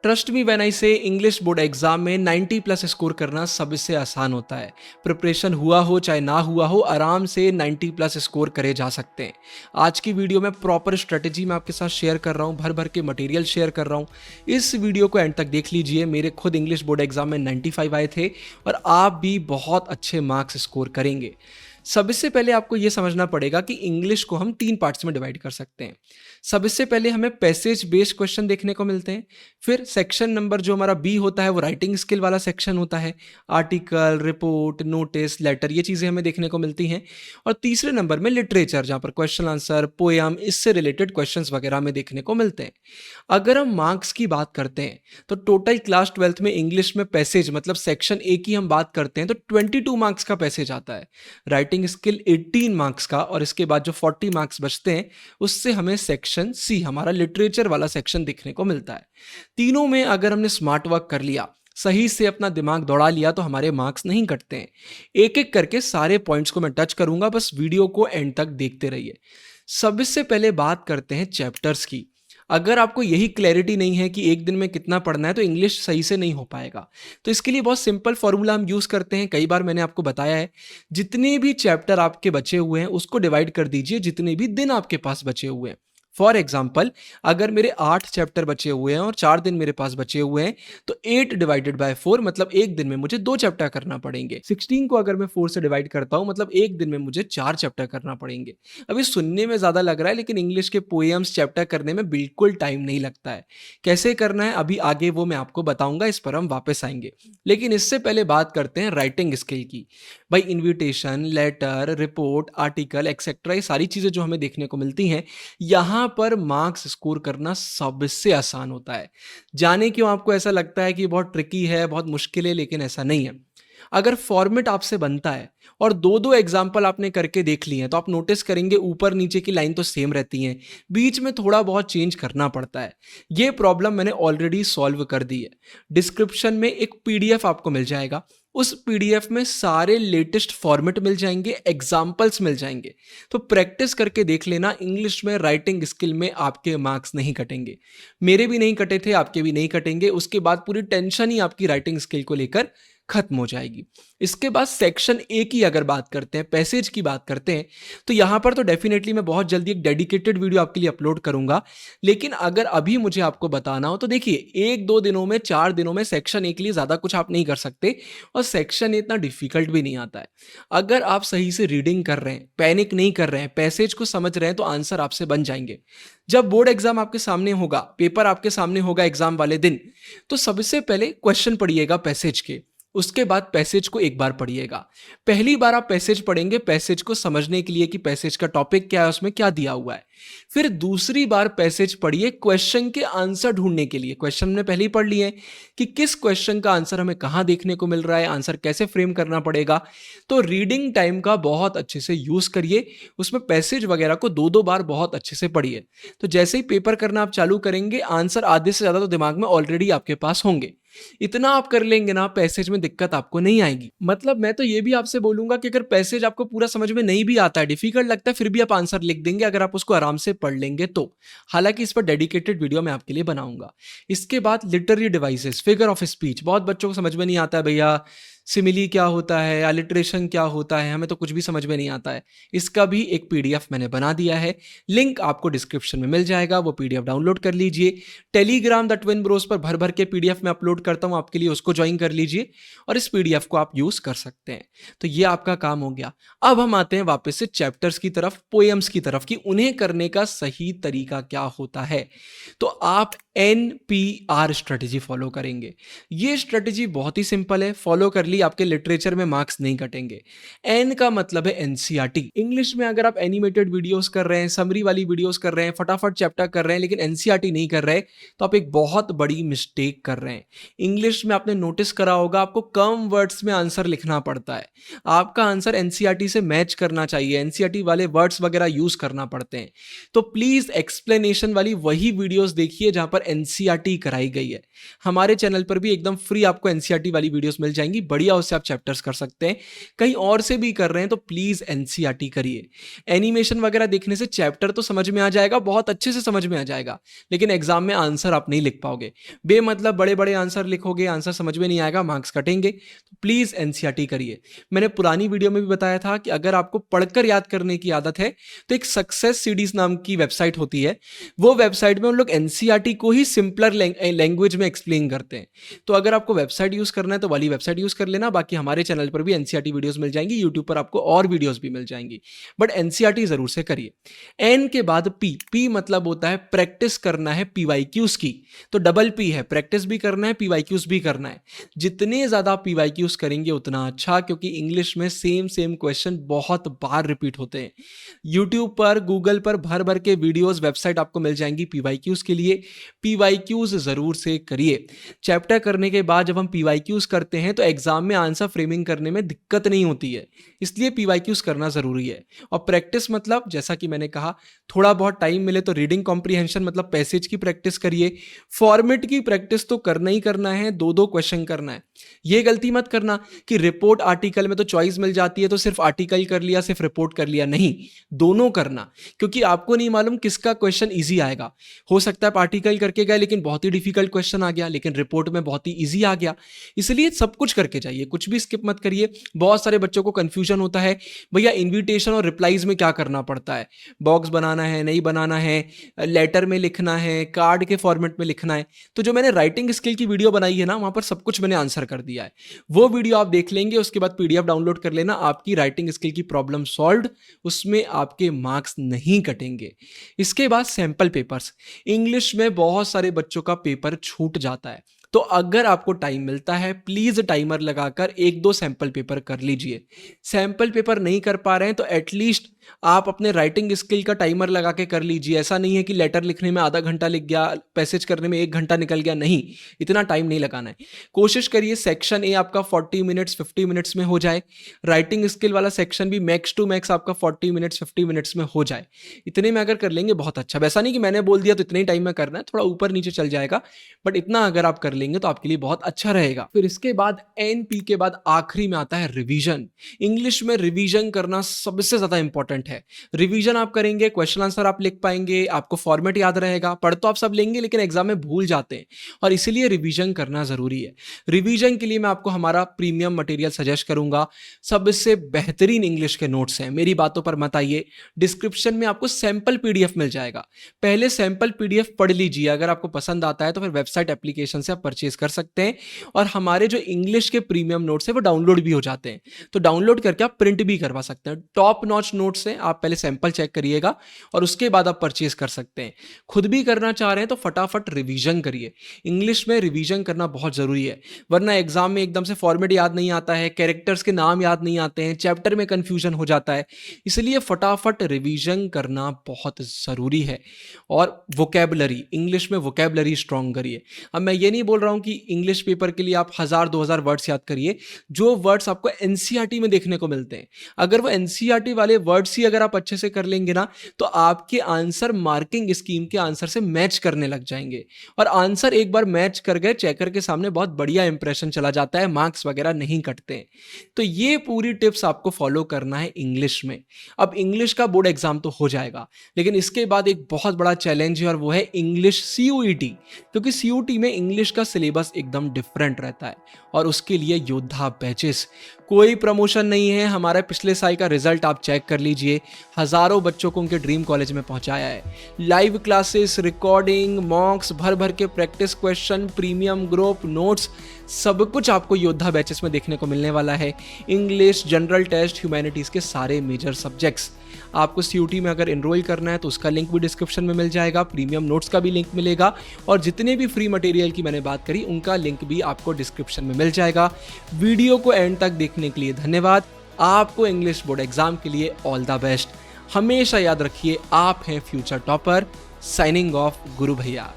Trust me when I से English board exam में 90 plus score करना सबसे आसान होता है। प्रिपरेशन हुआ हो चाहे ना हुआ हो, आराम से 90 प्लस स्कोर करे जा सकते हैं। आज की वीडियो में प्रॉपर स्ट्रेटेजी मैं आपके साथ शेयर कर रहा हूँ, भर भर के मटेरियल शेयर कर रहा हूँ। इस वीडियो को एंड तक देख लीजिए। मेरे खुद इंग्लिश बोर्ड एग्जाम में 95 आए थे और आप भी बहुत अच्छे मार्क्स स्कोर करेंगे। सबसे पहले आपको यह समझना पड़ेगा कि इंग्लिश को हम 3 पार्ट्स में डिवाइड कर सकते हैं। सबसे पहले हमें पैसेज बेस्ड क्वेश्चन देखने को मिलते हैं। फिर सेक्शन नंबर जो हमारा बी होता है वो राइटिंग स्किल वाला सेक्शन होता है। आर्टिकल, रिपोर्ट, नोटिस, लेटर, ये चीज़ें हमें देखने को मिलती हैं। और तीसरे नंबर में लिटरेचर, जहाँ पर क्वेश्चन आंसर, पोएम, इससे रिलेटेड क्वेश्चंस वगैरह हमें देखने को मिलते हैं। अगर हम मार्क्स की बात करते हैं तो टोटल क्लास 12th में इंग्लिश में पैसेज मतलब सेक्शन ए की हम बात करते हैं तो 22 मार्क्स का पैसेज आता है। राइटिंग स्किल 18 मार्क्स का, और इसके बाद जो 40 मार्क्स बचते हैं उससे हमें सेक्शन सी, हमारा लिटरेचर वाला सेक्शन देखने को मिलता है। तीनों में अगर हमने स्मार्ट वर्क कर लिया, सही से अपना दिमाग दौड़ा लिया, तो हमारे मार्क्स नहीं कटते हैं। एक एक करके सारे पॉइंट्स को मैं टच करूंगा, बस वीडियो को एंड तक देखते रहिए। सबसे पहले बात करते हैं चैप्टर्स की। अगर आपको यही क्लैरिटी नहीं है कि एक दिन में कितना पढ़ना है तो इंग्लिश सही से नहीं हो पाएगा। तो इसके लिए बहुत सिंपल फॉर्मूला हम यूज़ करते हैं, कई बार मैंने आपको बताया है। जितने भी चैप्टर आपके बचे हुए हैं उसको डिवाइड कर दीजिए जितने भी दिन आपके पास बचे हुए हैं। फॉर एग्जाम्पल, अगर मेरे 8 चैप्टर बचे हुए हैं और 4 दिन मेरे पास बचे हुए हैं तो 8 डिवाइडेड बाय 4 मतलब एक दिन में मुझे 2 चैप्टर करना पड़ेंगे। 16 को अगर मैं 4 से डिवाइड करता हूं मतलब एक दिन में मुझे 4 चैप्टर करना पड़ेंगे। अभी सुनने में ज़्यादा लग रहा है लेकिन इंग्लिश के पोएम्स चैप्टर करने में बिल्कुल टाइम नहीं लगता है। कैसे करना है अभी आगे वो मैं आपको बताऊंगा, इस पर हम वापस आएंगे। लेकिन इससे पहले बात करते हैं राइटिंग स्किल की। भाई invitation, letter, report, article etcetera, ये सारी चीज़ें जो हमें देखने को मिलती हैं, यहाँ पर मार्क्स स्कोर करना सबसे आसान होता है। जाने क्यों आपको ऐसा लगता है कि बहुत ट्रिकी है, बहुत मुश्किल है, लेकिन ऐसा नहीं है। अगर फॉर्मेट आपसे बनता है और दो दो एग्जाम्पल आपने करके देख लिए हैं तो आप नोटिस करेंगे ऊपर नीचे की लाइन तो सेम रहती हैं, बीच में थोड़ा बहुत चेंज करना पड़ता है। ये प्रॉब्लम मैंने ऑलरेडी सॉल्व कर दी है। डिस्क्रिप्शन में एक पीडीएफ आपको मिल जाएगा, उस पीडीएफ में सारे लेटेस्ट फॉर्मेट मिल जाएंगे, एग्जाम्पल्स मिल जाएंगे। तो प्रैक्टिस करके देख लेना, इंग्लिश में राइटिंग स्किल में आपके मार्क्स नहीं कटेंगे। मेरे भी नहीं कटे थे, आपके भी नहीं कटेंगे। उसके बाद पूरी टेंशन ही आपकी राइटिंग स्किल को लेकर खत्म हो जाएगी। इसके बाद सेक्शन ए की अगर बात करते हैं, पैसेज की बात करते हैं, तो यहां पर तो डेफिनेटली मैं बहुत जल्दी एक डेडिकेटेड वीडियो आपके लिए अपलोड करूंगा। लेकिन अगर अभी मुझे आपको बताना हो तो देखिए, एक दो दिनों में, 4 दिनों में सेक्शन ए के लिए ज्यादा कुछ आप नहीं कर सकते और सेक्शन ए इतना डिफिकल्ट भी नहीं आता है। अगर आप सही से रीडिंग कर रहे हैं, पैनिक नहीं कर रहे हैं, पैसेज को समझ रहे हैं, तो आंसर आपसे बन जाएंगे। जब बोर्ड एग्जाम आपके सामने होगा, पेपर आपके सामने होगा एग्जाम वाले दिन, तो सबसे पहले क्वेश्चन पढ़िएगा पैसेज के, उसके बाद पैसेज को एक बार पढ़िएगा। पहली बार आप पैसेज पढ़ेंगे पैसेज को समझने के लिए कि पैसेज का टॉपिक क्या है, उसमें क्या दिया हुआ है। फिर दूसरी बार पैसेज पढ़िए क्वेश्चन के आंसर ढूंढने के लिए। क्वेश्चन हमने पहले ही पढ़ लिए कि किस क्वेश्चन का आंसर हमें कहां देखने को मिल रहा है, आंसर कैसे फ्रेम करना पड़ेगा। तो रीडिंग टाइम का बहुत अच्छे से यूज करिए, उसमें पैसेज वगैरह को 2-2 बार बहुत अच्छे से पढ़िए। तो जैसे ही पेपर करना आप चालू करेंगे, आंसर आधे से ज्यादा तो दिमाग में ऑलरेडी आपके पास होंगे। इतना आप कर लेंगे ना, पैसेज में दिक्कत आपको नहीं आएगी। मतलब मैं तो ये भी आपसे बोलूंगा कि अगर पैसेज आपको पूरा समझ में नहीं भी आता है, डिफिकल्ट लगता है, फिर भी आप आंसर लिख देंगे अगर आप उसको आराम से पढ़ लेंगे तो। हालांकि इस पर डेडिकेटेड वीडियो मैं आपके लिए बनाऊंगा। इसके बाद literary devices, figure of speech, बहुत बच्चों को समझ में नहीं आता है भैया सिमिली क्या होता है, अलिटरेशन क्या होता है, हमें तो कुछ भी समझ में नहीं आता है। इसका भी एक पीडीएफ मैंने बना दिया है, लिंक आपको डिस्क्रिप्शन में मिल जाएगा, वो पीडीएफ डाउनलोड कर लीजिए। टेलीग्राम द ट्विन ब्रोस पर भर भर के पीडीएफ में अपलोड करता हूं आपके लिए, उसको ज्वाइन कर लीजिए और इस पीडीएफ को आप यूज कर सकते हैं। तो ये आपका काम हो गया। अब हम आते हैं वापस से चैप्टर्स की तरफ, पोएम्स की तरफ, कि उन्हें करने का सही तरीका क्या होता है। तो आप NPR स्ट्रेटेजी फॉलो करेंगे। ये स्ट्रेटेजी बहुत ही सिंपल है, फॉलो कर ली, आपके लिटरेचर में मार्क्स नहीं कटेंगे। एन का मतलब है एनसीईआरटी। इंग्लिश में अगर आप एनिमेटेड वीडियोस कर रहे हैं, समरी वाली वीडियोस कर रहे हैं, फटाफट चैप्टर कर रहे हैं, लेकिन एनसीईआरटी नहीं कर रहे, तो आप एक बहुत बड़ी मिस्टेक कर रहे हैं। इंग्लिश में आपने नोटिस करा होगा, आपको कम वर्ड्स में आंसर लिखना पड़ता है। आपका आंसर एनसीईआरटी से मैच करना चाहिए, एनसीईआरटी वाले वर्ड्स वगैरह यूज करना पड़ते हैं। तो प्लीज एक्सप्लेनेशन वाली वही वीडियोस देखिए जहां पर एनसीईआरटी कराई गई है। हमारे चैनल पर भी एकदम फ्री आपको एनसीईआरटी वाली वीडियोस मिल जाएंगी, बढ़िया उससे आप चैप्टर्स कर सकते हैं। कहीं और से भी कर रहे हैं तो प्लीज एनसीईआरटी करिए। एनिमेशन वगैरह देखने से चैप्टर तो समझ में आ जाएगा, बहुत अच्छे से समझ में आ जाएगा, लेकिन एग्जाम में आंसर आप नहीं लिख पाओगे। बेमतलब बड़े बड़े आंसर लिखोगे, आंसर समझ में नहीं आएगा, मार्क्स कटेंगे। तो प्लीज एनसीईआरटी करिए। मैंने पुरानी वीडियो में भी बताया था कि अगर आपको पढ़कर याद करने की आदत है तो एक सक्सेस सीडीज नाम की वेबसाइट होती है, वो वेबसाइट में उन लोग एनसीईआरटी को ही सिंपलर लैंग्वेज में एक्सप्लेन करते हैं। तो अगर आपको वेबसाइट यूज करना है तो वाली वेबसाइट यूज कर लेना, बाकी हमारे चैनल पर भी एनसीईआरटी वीडियोस मिल जाएंगी, यूट्यूब पर आपको और वीडियोस भी मिल जाएंगी। बट एनसीईआरटी जरूर से करिए। एन के बाद पी, पी मतलब होता है प्रैक्टिस करना है पीवाईक्यूज की। तो डबल पी है, प्रैक्टिस भी करना है, पीवाईक्यूज भी करना है। जितने ज्यादा पीवाईक्यूज करेंगे उतना अच्छा, क्योंकि इंग्लिश में सेम क्वेश्चन बहुत बार रिपीट होते हैं। यूट्यूब पर, गूगल पर भर भर के वीडियोस, वेबसाइट आपको मिल जाएंगी पीवाईक्यूज के लिए। पीवाईक्यूज जरूर से करिए। चैप्टर करने के बाद जब हम पीवाईक्यूज करते हैं तो एग्जाम में आंसर फ्रेमिंग करने में दिक्कत नहीं होती है, इसलिए पीवाईक्यूज करना जरूरी है। और प्रैक्टिस मतलब जैसा कि मैंने कहा, थोड़ा बहुत टाइम मिले तो रीडिंग कॉम्प्रिहेंशन मतलब पैसेज की प्रैक्टिस करिए। फॉर्मेट की प्रैक्टिस तो करना ही करना है, दो दो क्वेश्चन करना है। यह गलती मत करना कि रिपोर्ट आर्टिकल में तो चॉइस मिल जाती है तो सिर्फ आर्टिकल कर लिया, सिर्फ रिपोर्ट कर लिया, नहीं, दोनों करना। क्योंकि आपको नहीं मालूम किसका क्वेश्चन इजी आएगा। हो सकता है आप आर्टिकल करके गए लेकिन बहुत ही डिफिकल्ट क्वेश्चन आ गया, लेकिन रिपोर्ट में बहुत ही इजी आ गया। इसलिए सब कुछ करके जाइए, कुछ भी स्किप मत करिए। बहुत सारे बच्चों को कंफ्यूजन होता है, भैया इन्विटेशन और रिप्लाईज में क्या करना पड़ता है, बॉक्स बनाना है, नहीं बनाना है, लेटर में लिखना है, कार्ड के फॉर्मेट में लिखना है। तो जो मैंने राइटिंग स्किल की वीडियो बनाई है ना, वहां पर सब कुछ मैंने आंसर कर दिया है। वो वीडियो आप देख लेंगे, उसके बाद पीडीएफ डाउनलोड कर लेना, आपकी राइटिंग स्किल की प्रॉब्लम सॉल्व्ड, उसमें आपके मार्क्स नहीं कटेंगे। इसके बाद सैंपल पेपर्स। इंग्लिश में बहुत सारे बच्चों का पेपर छूट जाता है, तो अगर आपको टाइम मिलता है प्लीज टाइमर लगाकर एक दो सैंपल पेपर कर लीजिए। सैंपल पेपर नहीं कर पा रहे हैं तो एटलीस्ट आप अपने राइटिंग स्किल का टाइमर लगा के कर लीजिए। ऐसा नहीं है कि लेटर लिखने में आधा घंटा लग गया, पैसेज करने में 1 घंटा निकल गया, नहीं, इतना टाइम नहीं लगाना है। कोशिश करिए सेक्शन ए आपका 40 मिनट्स 50 मिनट्स में हो जाए, राइटिंग स्किल वाला सेक्शन भी मैक्स टू मैक्स आपका 40 मिनट्स 50 मिनट्स में हो जाए। इतने में अगर कर लेंगे बहुत अच्छा। वैसा नहीं कि मैंने बोल दिया तो इतने ही टाइम में करना है, थोड़ा ऊपर नीचे चल जाएगा, बट इतना अगर आप कर लेंगे तो आपके लिए बहुत अच्छा रहेगा। फिर इसके बाद एनपी के बाद आखिरी में आता है रिवीजन। इंग्लिश में रिवीजन करना सबसे ज्यादा इंपॉर्टेंट है। रिवीजन आप करेंगे, क्वेश्चन आंसर आप लिख पाएंगे, आपको फॉर्मेट याद रहेगा। पढ़ तो आप सब लेंगे लेकिन एग्जाम में भूल जाते हैं, और इसीलिए रिवीजन करना जरूरी है। रिवीजन के लिए मैं आपको हमारा प्रीमियम मटेरियल सजेस्ट करूंगा। सबसे बेहतरीन इंग्लिश के नोट्स हैं, मेरी बातों पर मत आइए। डिस्क्रिप्शन में आपको सैंपल पीडीएफ मिल जाएगा, पहले सैंपल पीडीएफ पढ़ लीजिए। अगर आपको पसंद आता है तो फिर वेबसाइट एप्लीकेशन से आप परचेज कर सकते हैं, और हमारे जो इंग्लिश के प्रीमियम नोट्स हैं वो डाउनलोड भी हो जाते हैं, तो डाउनलोड करके आप प्रिंट भी करवा सकते हैं। टॉप नॉच नोट्स हैं, आप पहले सैंपल चेक करिएगा और उसके बाद आप परचेज कर सकते हैं। खुद भी करना चाह रहे हैं तो फटाफट रिवीजन करिए। इंग्लिश में रिवीजन करना बहुत जरूरी है, वरना एग्जाम में एकदम से फॉर्मेट याद नहीं आता है, कैरेक्टर्स के नाम याद नहीं आते हैं, चैप्टर में कंफ्यूजन हो जाता है। इसलिए फटाफट रिवीजन करना बहुत जरूरी है। और वोकैबुलरी, इंग्लिश में वोकैबुलरी स्ट्रॉन्ग करिए। अब मैं ये नहीं बोल रहा हूं कि इंग्लिश पेपर के लिए आप 1000-2000 वर्ड्स याद करिए, जो वर्ड्स आपको एनसीईआरटी में देखने को मिलते हैं। अगर वो एनसीईआरटी वाले वर्ड्स ही अगर आप अच्छे से कर लेंगे ना, तो आपके आंसर मार्किंग स्कीम के आंसर से मैच करने लग जाएंगे, और आंसर एक बार मैच कर गए चेकर के सामने बहुत बढ़िया इंप्रेशन चला जाता है, मार्क्स वगैरह नहीं कटते। तो ये पूरी टिप्स आपको फॉलो करना है इंग्लिश में। अब इंग्लिश का बोर्ड एग्जाम तो हो जाएगा, लेकिन इसके बाद एक बहुत बड़ा चैलेंज है, और वो है इंग्लिश सीयूईटी। क्योंकि सीयूईटी में इंग्लिश का सिलेबस एकदम डिफरेंट रहता है, और उसके लिए योद्धा बैचेस। कोई प्रमोशन नहीं है, हमारे पिछले साल का रिजल्ट आप चेक कर लीजिए, हजारों बच्चों को उनके ड्रीम कॉलेज में पहुंचाया है। लाइव क्लासेस, रिकॉर्डिंग, मॉक्स, भर भर के practice question, premium group notes, सब कुछ आपको योद्धा बैचेस में देखने को मिलने वाला है। इंग्लिश, जनरल टेस्ट, ह्यूमैनिटीज के सारे मेजर सब्जेक्ट्स। आपको सीयूटी में अगर एनरोल करना है तो उसका लिंक भी डिस्क्रिप्शन में मिल जाएगा, प्रीमियम नोट्स का भी लिंक मिलेगा, और जितने भी फ्री मटेरियल की मैंने बात करी उनका लिंक भी आपको डिस्क्रिप्शन में मिल जाएगा। वीडियो को एंड तक देखने के लिए धन्यवाद। आपको इंग्लिश बोर्ड एग्जाम के लिए ऑल द बेस्ट। हमेशा याद रखिए, आप हैं फ्यूचर टॉपर। साइनिंग ऑफ, गुरु भैया।